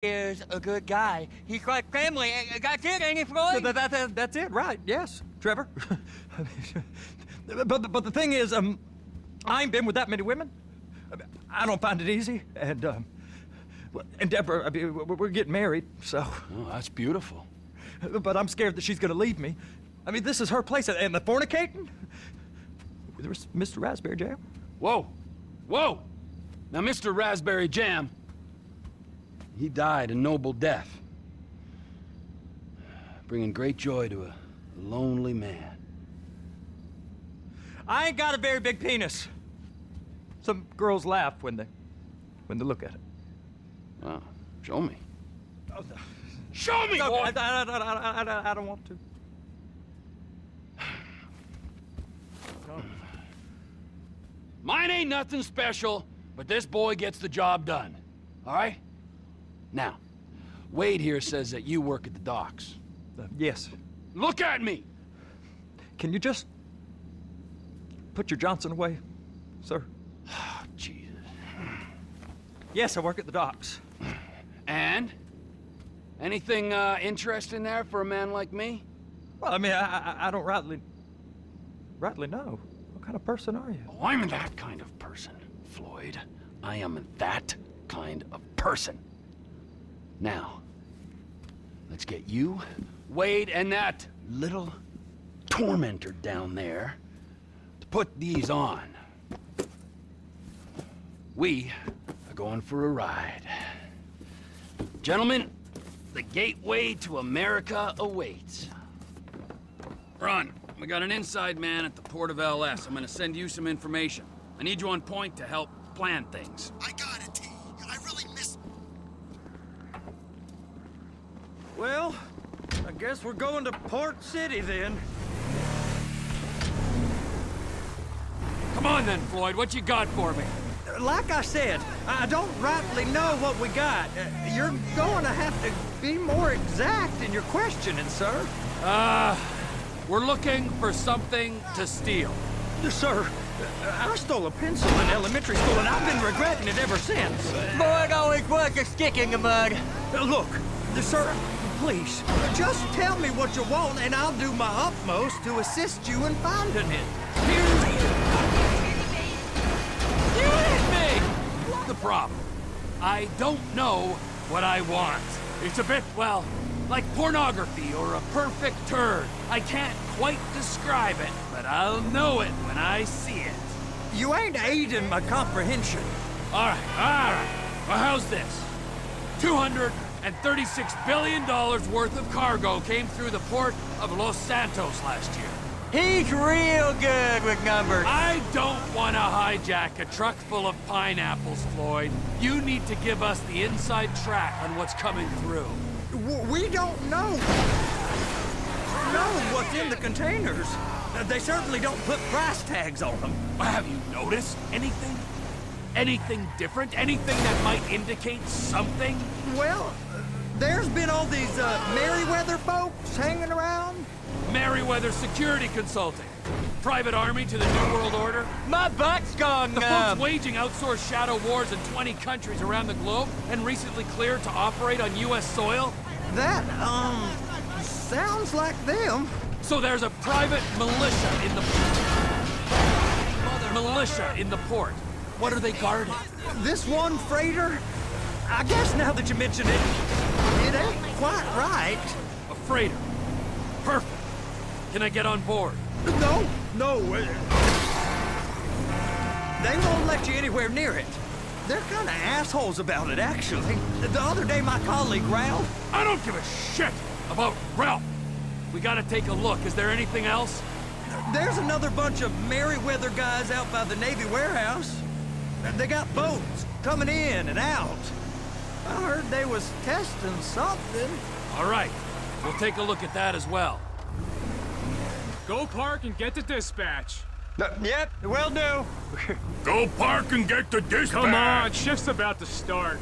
is a good guy. He's like family. That's it, ain't it, Floyd? That's it, right? Yes, Trevor. but the thing is, I ain't been with that many women. I don't find it easy, and Deborah, I mean, we're getting married, so. Oh, that's beautiful. But I'm scared that she's gonna leave me. I mean, this is her place, and the fornicating? There's Mr. Raspberry Jam. Whoa, whoa! Now, Mr. Raspberry Jam, he died a noble death, bringing great joy to a lonely man. I ain't got a very big penis. Some girls laugh when they look at it. Oh, show me. Oh, no. Show me, No, boy! I don't want to. No. Mine ain't nothing special, but this boy gets the job done. All right? Now, Wade here says that you work at the docks. Yes. Look at me! Can you just put your Johnson away, sir? Oh, Jesus. Yes, I work at the docks. And? Anything interesting there for a man like me? Well, I mean, I don't rightly know. What kind of person are you? Oh, I'm that kind of person, Floyd. I am that kind of person. Now, let's get you, Wade, and that little tormentor down there to put these on. We are going for a ride. Gentlemen, the gateway to America awaits. Ron, we got an inside man at the port of LS. I'm gonna send you some information. I need you on point to help plan things. I got it, T. I really miss... Well, I guess we're going to Port City then. Come on then, Floyd, what you got for me? Like I said, I don't rightly know what we got. You're going to have to be more exact in your questioning, sir. We're looking for something to steal. Sir, I stole a pencil in elementary school, and I've been regretting it ever since. Floyd always was a stick in the mud. Look, sir, please, just tell me what you want, and I'll do my utmost to assist you in finding it. What's the problem? I don't know what I want. It's a bit, well, like pornography or a perfect turd. I can't quite describe it, but I'll know it when I see it. You ain't aiding my comprehension. All right. Well, how's this? $236 billion worth of cargo came through the port of Los Santos last year. He's real good with numbers. I don't want to hijack a truck full of pineapples, Floyd. You need to give us the inside track on what's coming through. We don't know what's in the containers. They certainly don't put price tags on them. Have you noticed anything? Anything different? Anything that might indicate something? Well, there's been all these Merryweather folks hanging around. Merryweather Security Consulting. Private army to the New World Order. My butt's gone The numb. folks waging outsourced shadow wars in 20 countries around the globe and recently cleared to operate on U.S. soil. That, sounds like them. So there's a private militia in the port. What are they guarding? This one freighter, I guess now that you mention it, it ain't quite right. A freighter. Perfect. Can I get on board? No. They won't let you anywhere near it. They're kind of assholes about it, actually. The other day, my colleague, Ralph... I don't give a shit about Ralph. We gotta take a look. Is there anything else? There's another bunch of Merryweather guys out by the Navy warehouse. They got boats coming in and out. I heard they was testing something. All right. We'll take a look at that as well. Go park and get to dispatch. Yep, will do. Go park and get the dispatch! Come on, shift's about to start.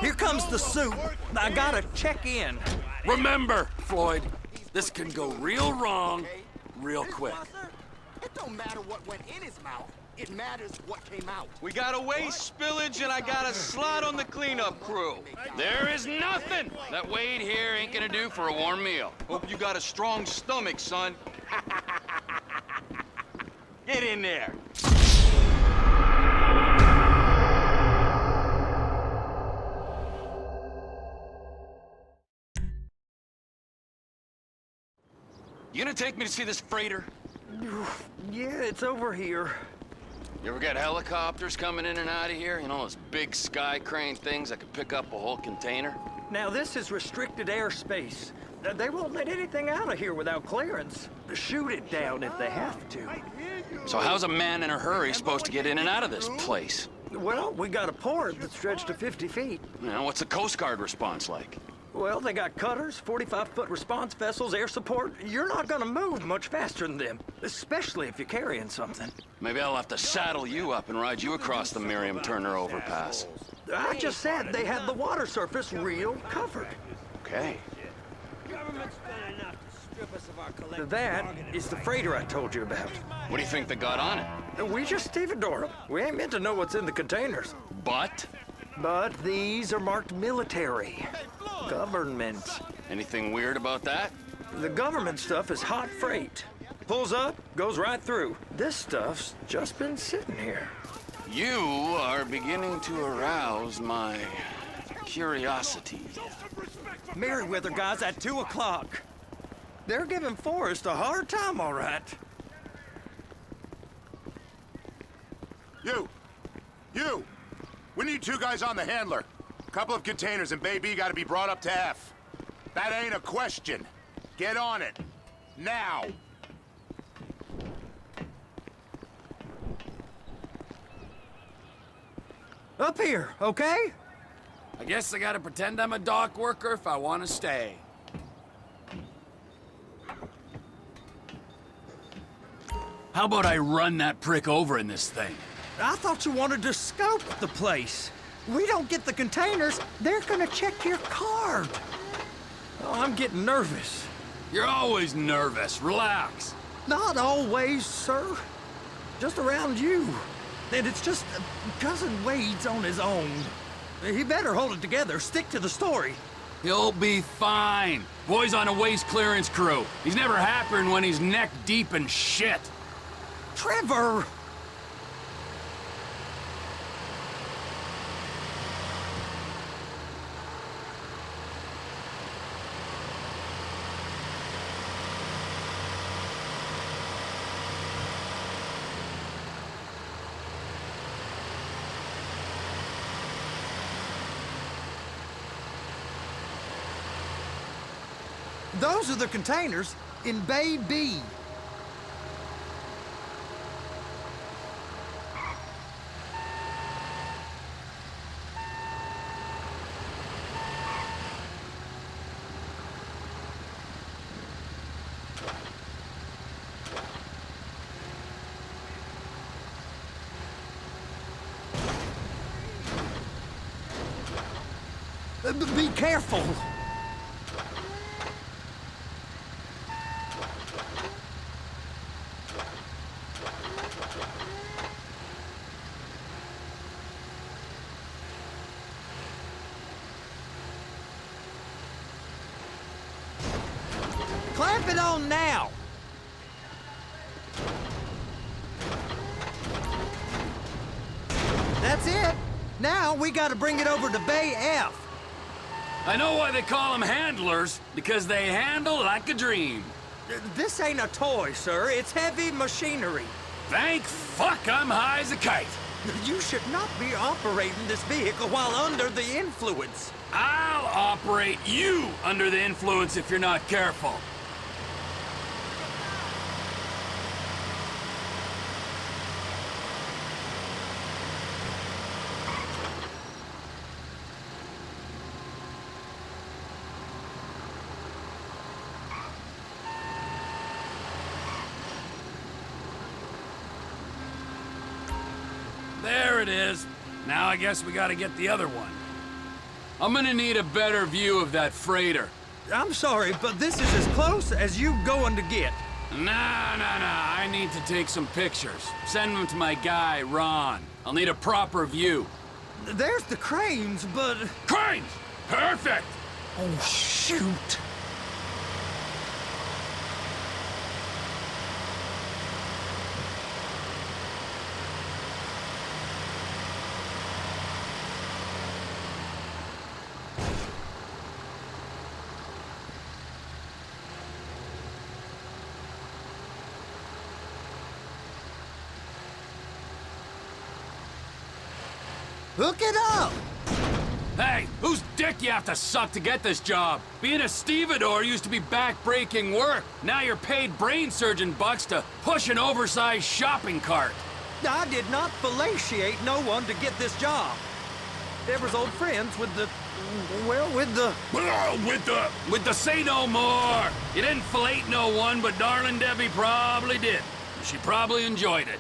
Here comes the soup. I gotta check in. Remember, Floyd, this can go real wrong real quick. It don't matter what went in his mouth. It matters what came out. We got a waste spillage and I got a slot on the cleanup crew. There is nothing that Wade here ain't gonna do for a warm meal. Hope you got a strong stomach, son. Get in there. You gonna take me to see this freighter? Yeah, it's over here. You ever get helicopters coming in and out of here? You know, those big sky crane things that could pick up a whole container? Now, this is restricted airspace. They won't let anything out of here without clearance. Shoot it down if they have to. So how's a man in a hurry supposed to get in and out of this place? Well, we got a port that's stretched to 50 feet. You know, what's the Coast Guard response like? Well, they got cutters, 45-foot response vessels, air support. You're not gonna move much faster than them, especially if you're carrying something. Maybe I'll have to saddle you up and ride you across the Miriam Turner overpass. I just said they had the water surface real covered. Okay. That is the freighter I told you about. What do you think they got on it? We just stevedore them. We ain't meant to know what's in the containers. But? But these are marked military. Government. Anything weird about that? The government stuff is hot freight. Pulls up, goes right through. This stuff's just been sitting here. You are beginning to arouse my curiosity. Merriweather guys at 2 o'clock. They're giving Forrest a hard time, all right. You! We need 2 guys on the handler. A couple of containers and Bay B gotta be brought up to F. That ain't a question. Get on it. Now! Up here, okay? I guess I gotta pretend I'm a dock worker if I want to stay. How about I run that prick over in this thing? I thought you wanted to scope the place. We don't get the containers, they're gonna check your card. Oh, I'm getting nervous. You're always nervous. Relax. Not always, sir. Just around you. And it's just Cousin Wade's on his own. He better hold it together, stick to the story. He'll be fine. Boy's on a waste clearance crew. He's never happier when he's neck deep in shit. Trevor! Those are the containers in Bay B. Be careful! Clamp it on now! That's it! Now we gotta bring it over to Bay F. I know why they call them handlers, because they handle like a dream. This ain't a toy, sir. It's heavy machinery. Thank fuck I'm high as a kite. You should not be operating this vehicle while under the influence. I'll operate you under the influence if you're not careful. There it is. Now I guess we gotta get the other one. I'm gonna need a better view of that freighter. I'm sorry, but this is as close as you going to get. Nah. I need to take some pictures. Send them to my guy, Ron. I'll need a proper view. There's the cranes, but... Cranes! Perfect! Oh, shoot. Hook it up! Hey, whose dick you have to suck to get this job? Being a stevedore used to be back-breaking work. Now you're paid brain surgeon bucks to push an oversized shopping cart. I did not fellatiate no one to get this job. Deborah's old friends with the... well, with the... With the say no more. You didn't fillet no one, but darling Debbie probably did. She probably enjoyed it.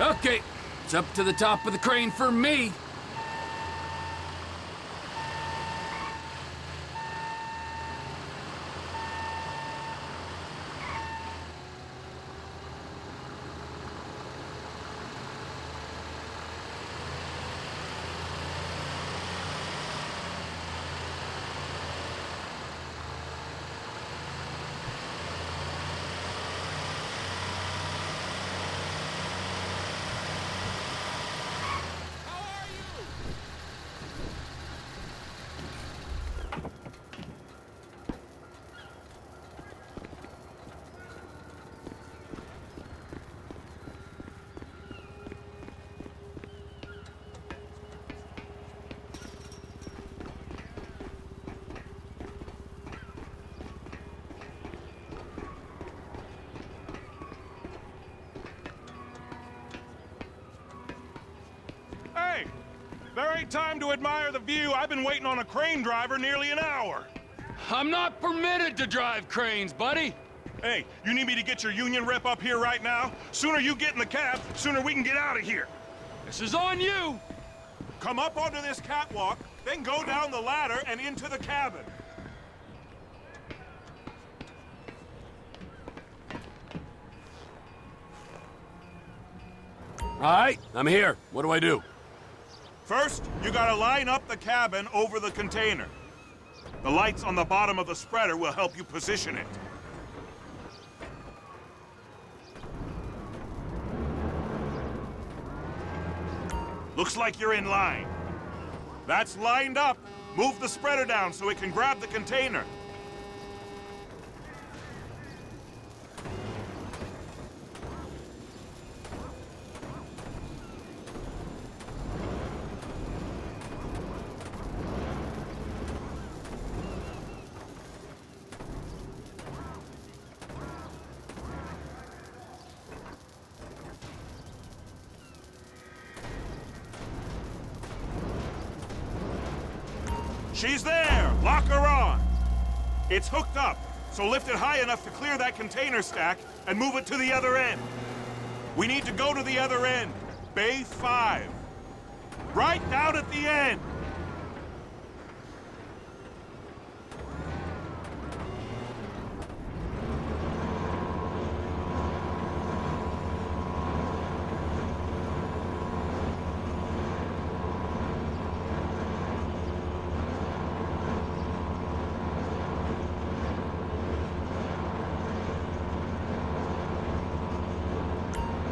Okay, it's up to the top of the crane for me. Hey, there ain't time to admire the view. I've been waiting on a crane driver nearly an hour. I'm not permitted to drive cranes, buddy. Hey, you need me to get your union rep up here right now? Sooner you get in the cab, sooner we can get out of here. This is on you. Come up onto this catwalk, then go down the ladder and into the cabin. All right, I'm here. What do I do? First, you gotta line up the cabin over the container. The lights on the bottom of the spreader will help you position it. Looks like you're in line. That's lined up. Move the spreader down so it can grab the container. She's there! Lock her on! It's hooked up, so lift it high enough to clear that container stack and move it to the other end. We need to go to the other end. Bay 5. Right down at the end!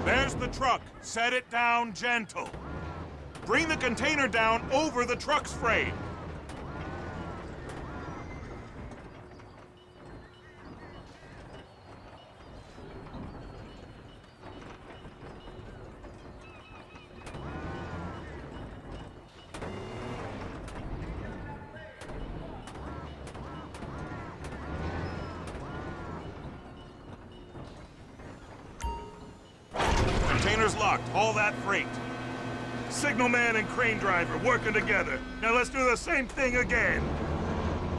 There's the truck. Set it down gentle. Bring the container down over the truck's frame. Container's locked. Haul that freight. Signalman and crane driver working together. Now let's do the same thing again.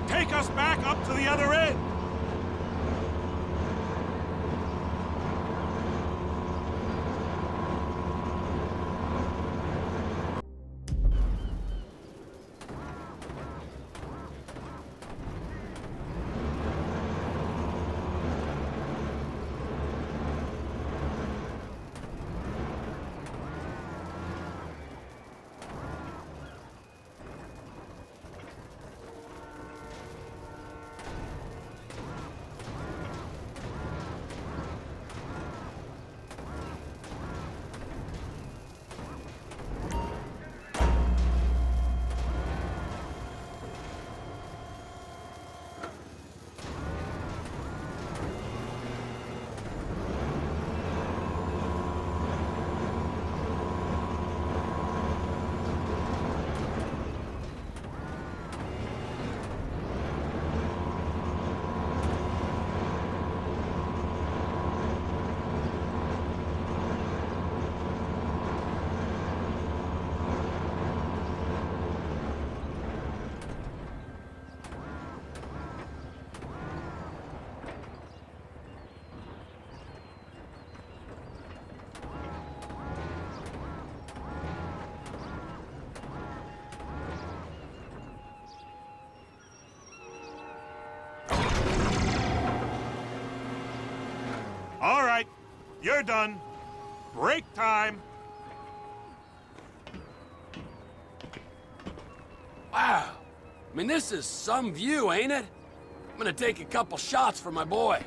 Take us back up to the other end. You're done. Break time. Wow. I mean, this is some view, ain't it? I'm gonna take a couple shots for my boy.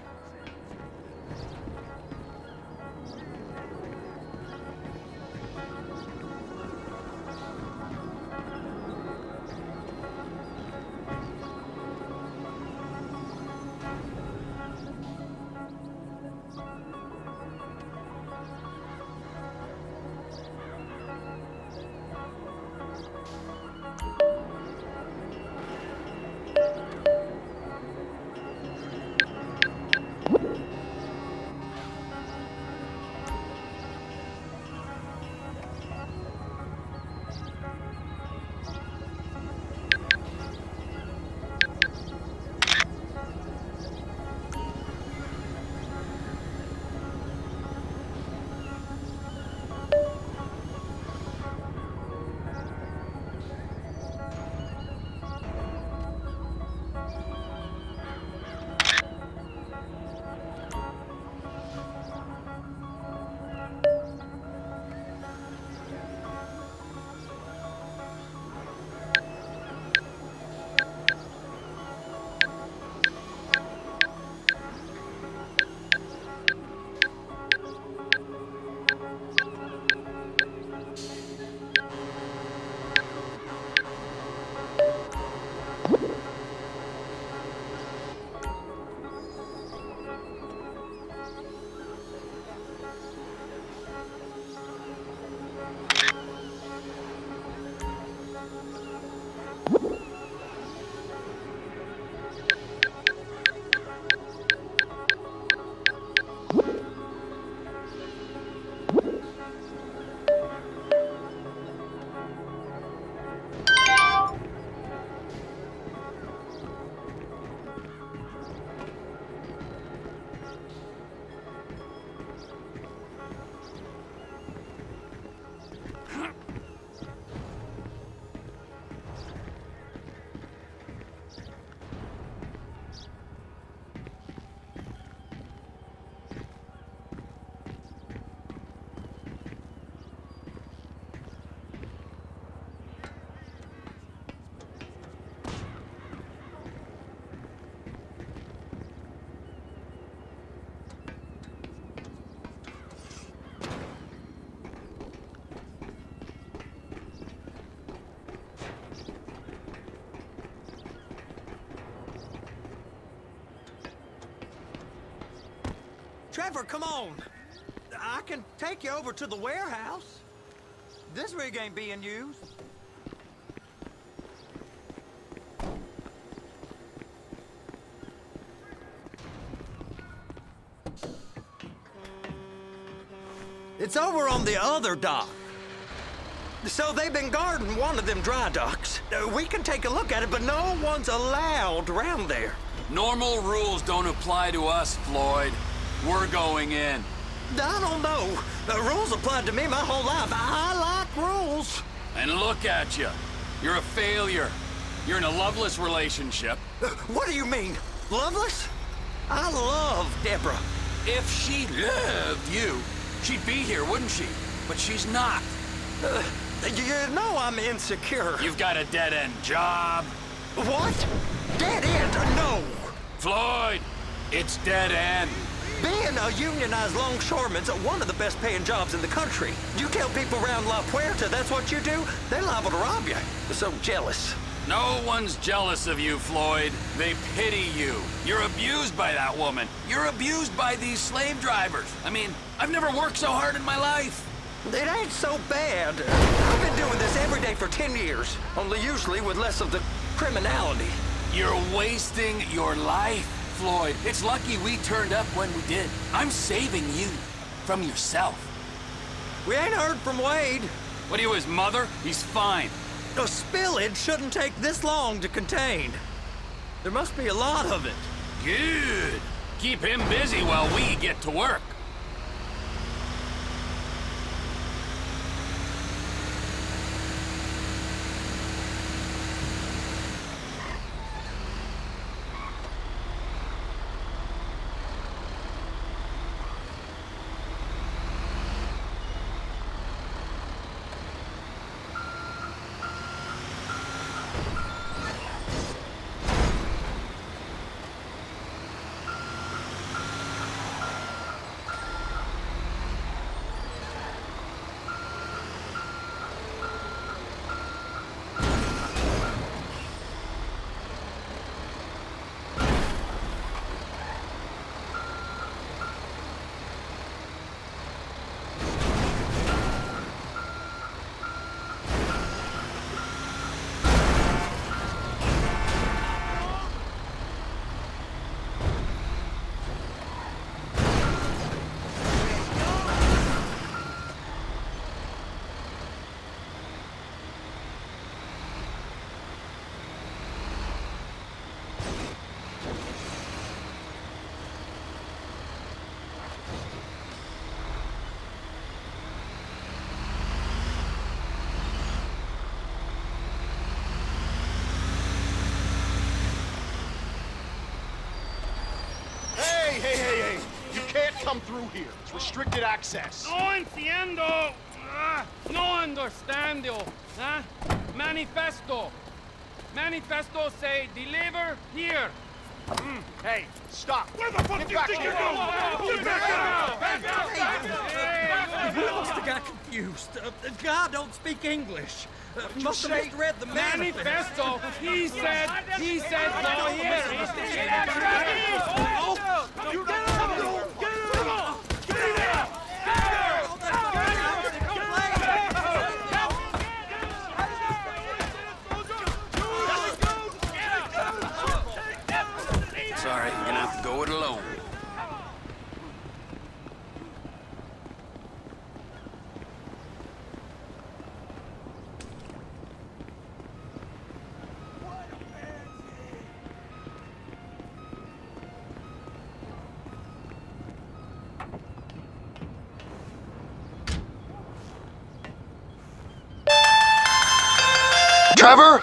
Trevor, come on. I can take you over to the warehouse. This rig ain't being used. It's over on the other dock. So they've been guarding one of them dry docks. We can take a look at it, but no one's allowed around there. Normal rules don't apply to us, Floyd. We're going in. I don't know. The rules applied to me my whole life. I like rules. And look at you. You're a failure. You're in a loveless relationship. What do you mean? Loveless? I love Deborah. If she loved you, she'd be here, wouldn't she? But she's not. You know I'm insecure. You've got a dead-end job. What? Dead end? No. Floyd, it's dead end. Being a unionized longshoreman's one of the best paying jobs in the country. You tell people around La Puerta that's what you do, they're liable to rob you. They're so jealous. No one's jealous of you, Floyd. They pity you. You're abused by that woman. You're abused by these slave drivers. I mean, I've never worked so hard in my life. It ain't so bad. I've been doing this every day for 10 years, only usually with less of the criminality. You're wasting your life, Floyd. It's lucky we turned up when we did. I'm saving you from yourself. We ain't heard from Wade. What are you, his mother? He's fine. A spillage shouldn't take this long to contain. There must be a lot of it. Good. Keep him busy while we get to work. come through here. It's restricted access. No entiendo. No understando. Huh? Manifesto. Manifesto say deliver here. Hey, stop. Where the fuck Get do you back think here. you're going? Get back here! We must have got confused. The guy don't speak English. Must have misread the manifest. Manifesto. He said no here. Sorry, you're gonna have to go it alone. Trevor,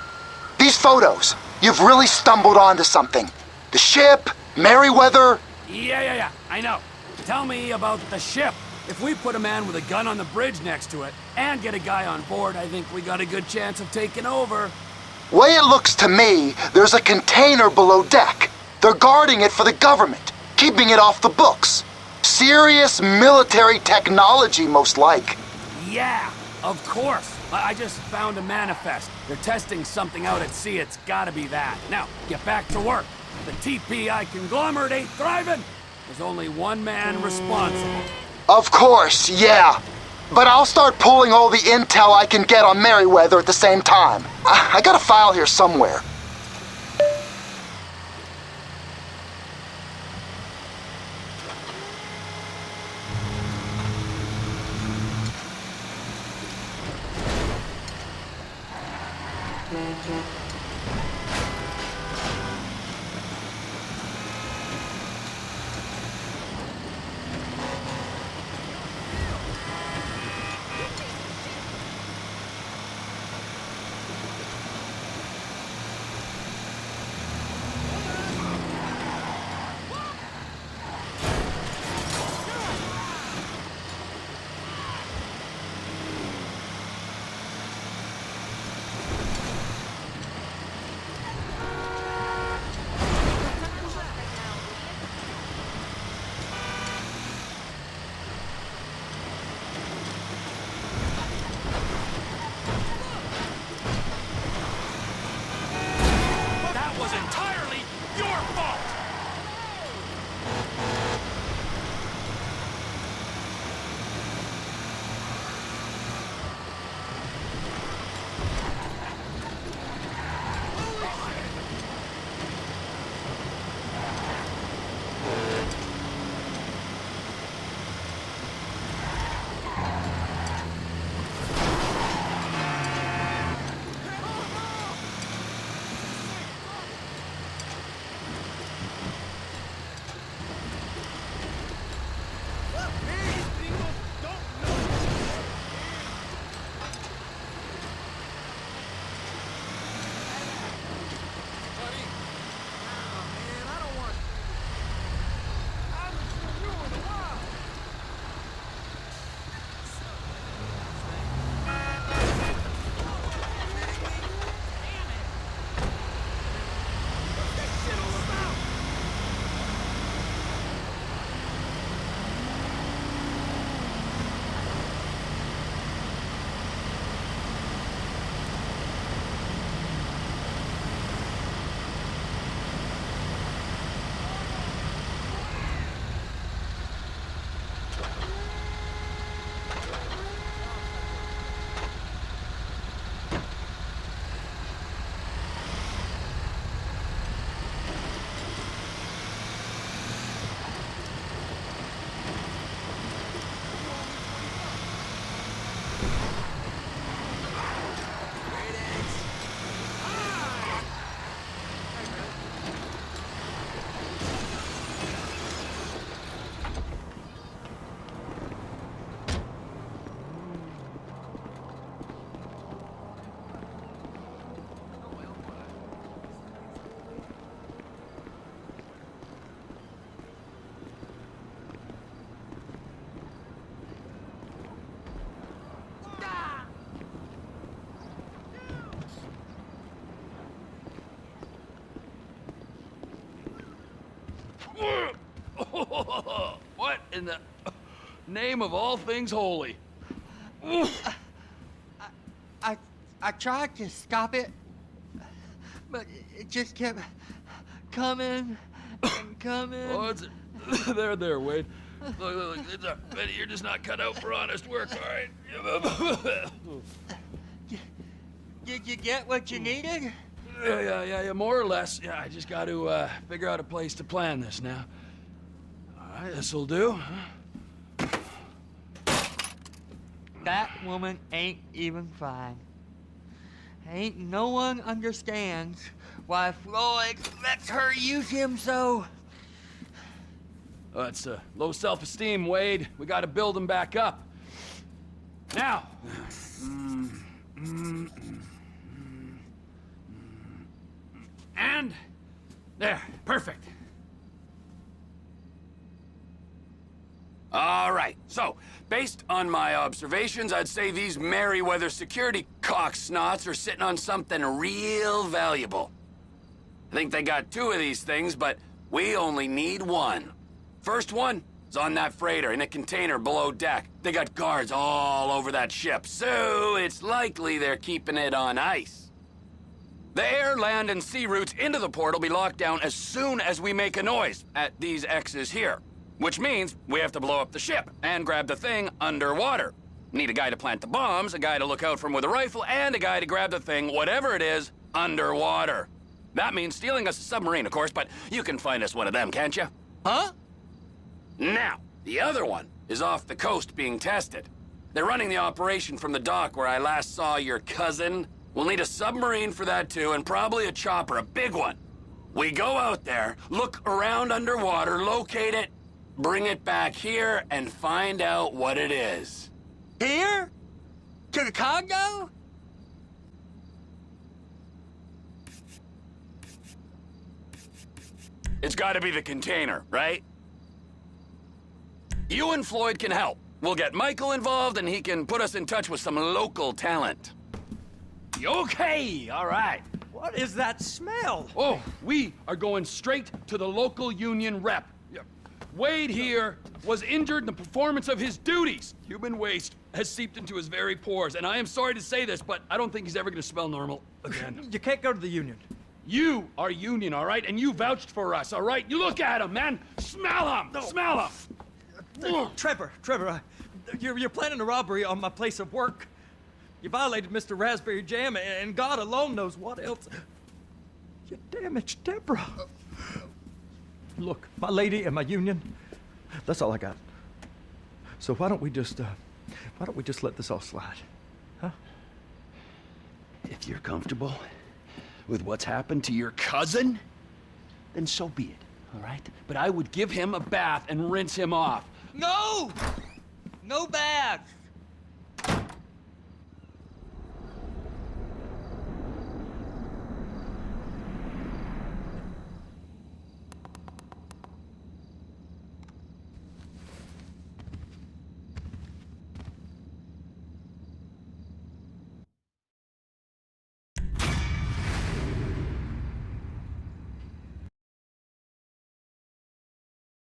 these photos, you've really stumbled onto something. The ship, Merryweather. Yeah, I know. Tell me about the ship. If we put a man with a gun on the bridge next to it and get a guy on board, I think we got a good chance of taking over. Way it looks to me, there's a container below deck. They're guarding it for the government, keeping it off the books. Serious military technology, most like. Yeah, of course. I just found a manifest. They're testing something out at sea. It's gotta be that. Now, get back to work. The TPI conglomerate ain't thriving. There's only one man responsible. Of course, yeah. But I'll start pulling all the intel I can get on Merryweather at the same time. I got a file here somewhere. in the name of all things holy? I tried to stop it, but it just kept coming and coming. Oh, it's there, Wade. Look, it's Benny, you're just not cut out for honest work, all right? Did you get what you needed? Yeah, more or less. Yeah, I just got to figure out a place to plan this now. All right, this'll do. That woman ain't even fine. Ain't no one understands why Floyd lets her use him so. Oh, that's low self-esteem, Wade. We got to build him back up. Now. And there, perfect. All right, so based on my observations, I'd say these Merryweather security cocksnots are sitting on something real valuable. I think they got 2 of these things, but we only need 1. First one is on that freighter in a container below deck. They got guards all over that ship, so it's likely they're keeping it on ice. The air, land, and sea routes into the port will be locked down as soon as we make a noise at these X's here. Which means we have to blow up the ship and grab the thing underwater. Need a guy to plant the bombs, a guy to look out for him with a rifle, and a guy to grab the thing, whatever it is, underwater. That means stealing us a submarine, of course, but you can find us one of them, can't you? Huh? Now, the other one is off the coast being tested. They're running the operation from the dock where I last saw your cousin. We'll need a submarine for that too, and probably a chopper, a big one. We go out there, look around underwater, locate it, bring it back here, and find out what it is. Here? To the Congo? It's gotta be the container, right? You and Floyd can help. We'll get Michael involved and he can put us in touch with some local talent. Okay, all right. What is that smell? Oh, we are going straight to the local union rep. Wade here was injured in the performance of his duties. Human waste has seeped into his very pores, and I am sorry to say this, but I don't think he's ever gonna smell normal again. You can't go to the union. You are union, all right? And you vouched for us, all right? You look at him, man. Smell him. No. Smell him. Trevor, you're planning a robbery on my place of work. You violated Mr. Raspberry Jam, and God alone knows what else. You damaged Deborah. Look, my lady and my union, that's all I got. So why don't we just let this all slide, huh? If you're comfortable with what's happened to your cousin, then so be it, all right? But I would give him a bath and rinse him off. No! No baths!